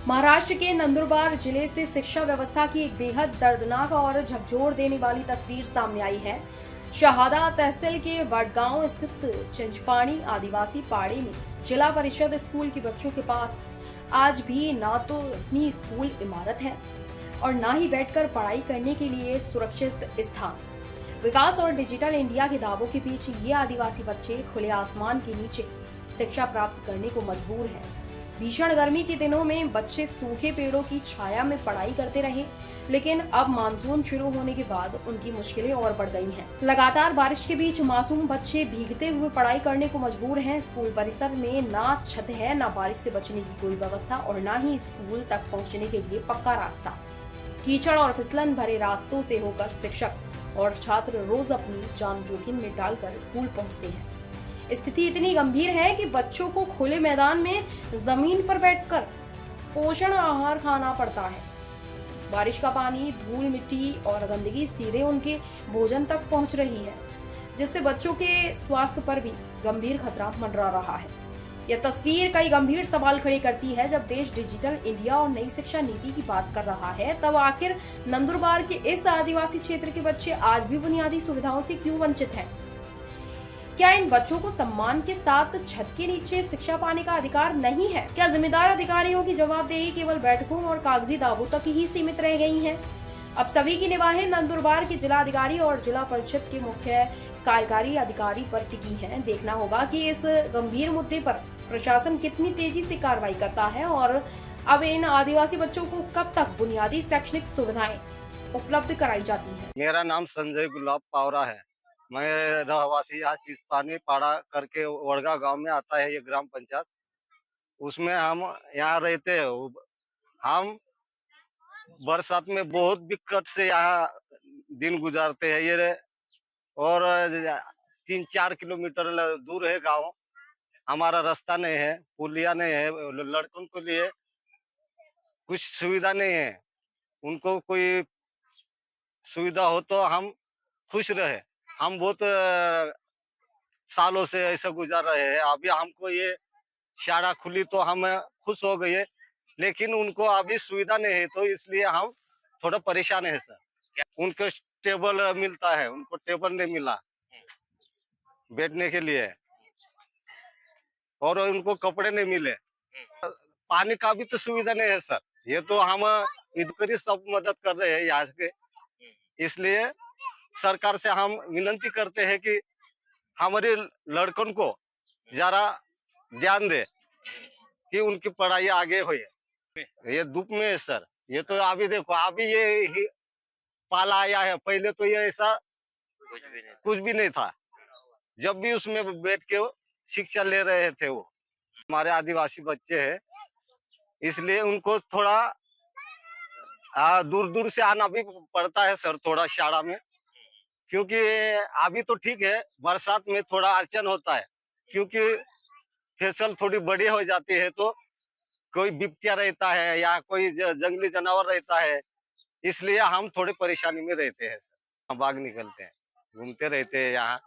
महाराष्ट्र के नंदुरबार जिले से शिक्षा व्यवस्था की एक बेहद दर्दनाक और झकझोर देने वाली तस्वीर सामने आई है। शहादा तहसील के वडगांव स्थित चिंचपाणी आदिवासी पाड़े में जिला परिषद स्कूल के बच्चों के पास आज भी ना तो अपनी स्कूल इमारत है और ना ही बैठकर पढ़ाई करने के लिए सुरक्षित स्थान। विकास और डिजिटल इंडिया के दावों के बीच ये आदिवासी बच्चे खुले आसमान के नीचे शिक्षा प्राप्त करने को मजबूर हैं। भीषण गर्मी के दिनों में बच्चे सूखे पेड़ों की छाया में पढ़ाई करते रहे, लेकिन अब मानसून शुरू होने के बाद उनकी मुश्किलें और बढ़ गई हैं। लगातार बारिश के बीच मासूम बच्चे भीगते हुए पढ़ाई करने को मजबूर हैं। स्कूल परिसर में ना छत है, ना बारिश से बचने की कोई व्यवस्था और ना ही स्कूल तक पहुंचने के लिए पक्का रास्ता। कीचड़ और फिसलन भरे रास्तों से होकर शिक्षक और छात्र रोज अपनी जान जोखिम में डालकर स्कूल पहुंचते हैं। स्थिति इतनी गंभीर है कि बच्चों को खुले मैदान में जमीन पर बैठकर पोषण आहार खाना पड़ता है। बारिश का पानी, धूल, मिट्टी और गंदगी सीधे उनके भोजन तक पहुंच रही है, जिससे बच्चों के स्वास्थ्य पर भी गंभीर खतरा मंडरा रहा है। यह तस्वीर कई गंभीर सवाल खड़े करती है। जब देश डिजिटल इंडिया और नई शिक्षा नीति की बात कर रहा है, तब आखिर नंदुरबार के इस आदिवासी क्षेत्र के बच्चे आज भी बुनियादी सुविधाओं से क्यों वंचित हैं? क्या इन बच्चों को सम्मान के साथ छत के नीचे शिक्षा पाने का अधिकार नहीं है? क्या जिम्मेदार अधिकारियों की जवाबदेही केवल बैठकों और कागजी दावों तक ही सीमित रह गई है? अब सभी की निगाहें नंदुरबार के जिला अधिकारी और जिला परिषद के मुख्य कार्यकारी अधिकारी पर टिकी हैं। देखना होगा कि इस गंभीर मुद्दे पर प्रशासन कितनी तेजी से कार्रवाई करता है और अब इन आदिवासी बच्चों को कब तक बुनियादी शैक्षणिक सुविधाएं उपलब्ध कराई जाती है। मेरा नाम संजय गुलाब पावरा है। मैं रहवासी यहाँ चिस्तानी पाड़ा करके वड़गा गांव में आता है, ये ग्राम पंचायत। उसमें हम यहाँ रहते हैं। हम बरसात में बहुत दिक्कत से यहाँ दिन गुजारते हैं। ये और 3-4 किलोमीटर दूर है गांव। हमारा रास्ता नहीं है, पुलिया नहीं है, लड़कों के लिए कुछ सुविधा नहीं है। उनको कोई सुविधा हो तो हम खुश रहे। हम बहुत सालों से ऐसा गुजार रहे हैं। अभी हमको ये शाला खुली तो हम खुश हो गए, लेकिन उनको अभी सुविधा नहीं है, तो इसलिए हम थोड़ा परेशान है सर। उनको टेबल मिलता है, उनको टेबल नहीं मिला बैठने के लिए, और उनको कपड़े नहीं मिले। पानी का भी तो सुविधा नहीं है सर। ये तो हम इधर सब मदद कर रहे हैं यहाँ के। इसलिए सरकार से हम विनती करते हैं कि हमारे लड़कों को जरा ध्यान दे कि उनकी पढ़ाई आगे हो। ये धूप में है सर। ये तो अभी देखो, अभी ये पाला आया है। पहले तो ये ऐसा कुछ भी नहीं था। जब भी उसमें बैठ के शिक्षा ले रहे थे वो हमारे आदिवासी बच्चे हैं, इसलिए उनको थोड़ा दूर दूर से आना भी पड़ता है सर, थोड़ा शाला में। क्योंकि अभी तो ठीक है, बरसात में थोड़ा अड़चन होता है, क्योंकि फसल थोड़ी बड़ी हो जाती है तो कोई बिपटिया रहता है या कोई जंगली जानवर रहता है, इसलिए हम थोड़ी परेशानी में रहते हैं। हम बाग निकलते हैं, घूमते रहते हैं यहाँ।